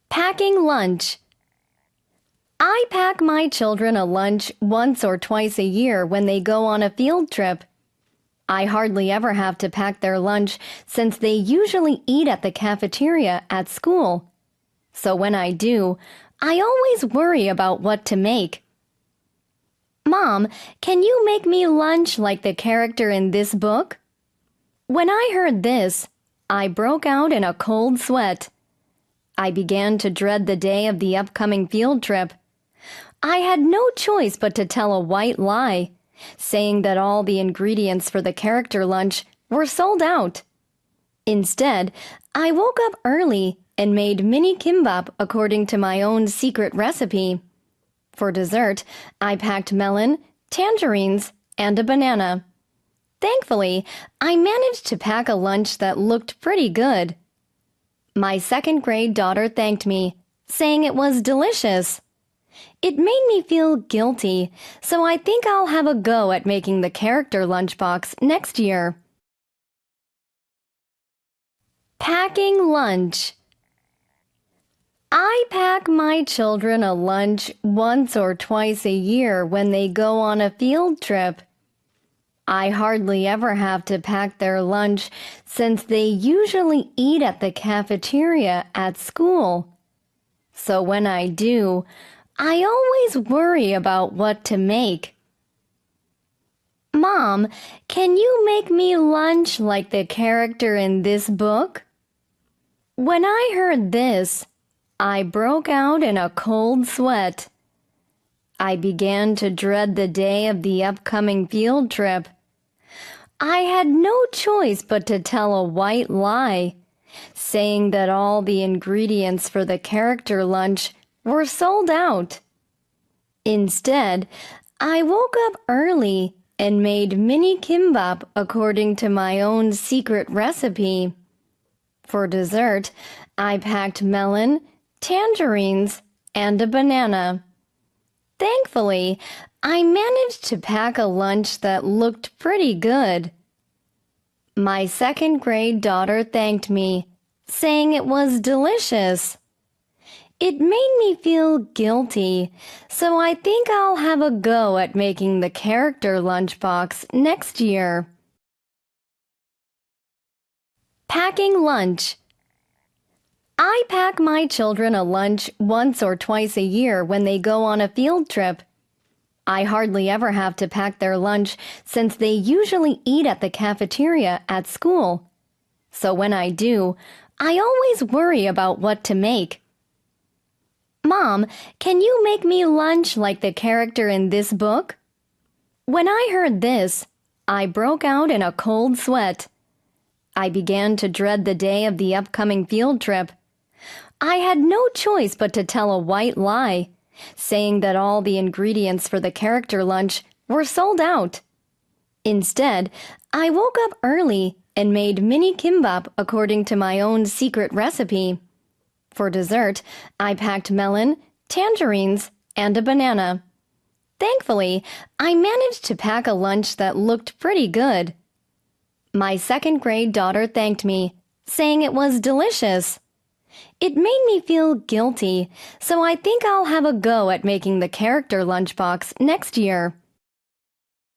Packing lunch. I pack my children a lunch once or twice a year when they go on a field trip. I hardly ever have to pack their lunch since they usually eat at the cafeteria at school. So when I do, I always worry about what to make. Mom, can you make me lunch like the character in this book? When I heard this, I broke out in a cold sweat. I began to dread the day of the upcoming field trip. I had no choice but to tell a white lie, saying that all the ingredients for the character lunch were sold out. Instead, I woke up early and made mini kimbap according to my own secret recipe. For dessert, I packed melon, tangerines, and a banana. Thankfully, I managed to pack a lunch that looked pretty good. My second-grade daughter thanked me, saying it was delicious. It made me feel guilty, so I think I'll have a go at making the character lunchbox next year. Packing lunch. I pack my children a lunch once or twice a year when they go on a field trip. I hardly ever have to pack their lunch since they usually eat at the cafeteria at school. So when I do, I always worry about what to make. Mom, can you make me lunch like the character in this book? When I heard this, I broke out in a cold sweat. I began to dread the day of the upcoming field trip. I had no choice but to tell a white lie, saying that all the ingredients for the character lunch were sold out. Instead, I woke up early and made mini kimbap according to my own secret recipe. For dessert, I packed melon, tangerines, and a banana. Thankfully, I managed to pack a lunch that looked pretty good. My second-grade daughter thanked me, saying it was delicious. It made me feel guilty, so I think I'll have a go at making the character lunchbox next year. Packing lunch. I pack my children a lunch once or twice a year when they go on a field trip. I hardly ever have to pack their lunch since they usually eat at the cafeteria at school. So when I do, I always worry about what to make. Mom, can you make me lunch like the character in this book? When I heard this, I broke out in a cold sweat. I began to dread the day of the upcoming field trip. I had no choice but to tell a white lie, saying that all the ingredients for the character lunch were sold out. Instead, I woke up early and made mini kimbap according to my own secret recipe. For dessert, I packed melon, tangerines, and a banana. Thankfully, I managed to pack a lunch that looked pretty good. My second-grade daughter thanked me, saying it was delicious. It made me feel guilty, so I think I'll have a go at making the character lunchbox next year.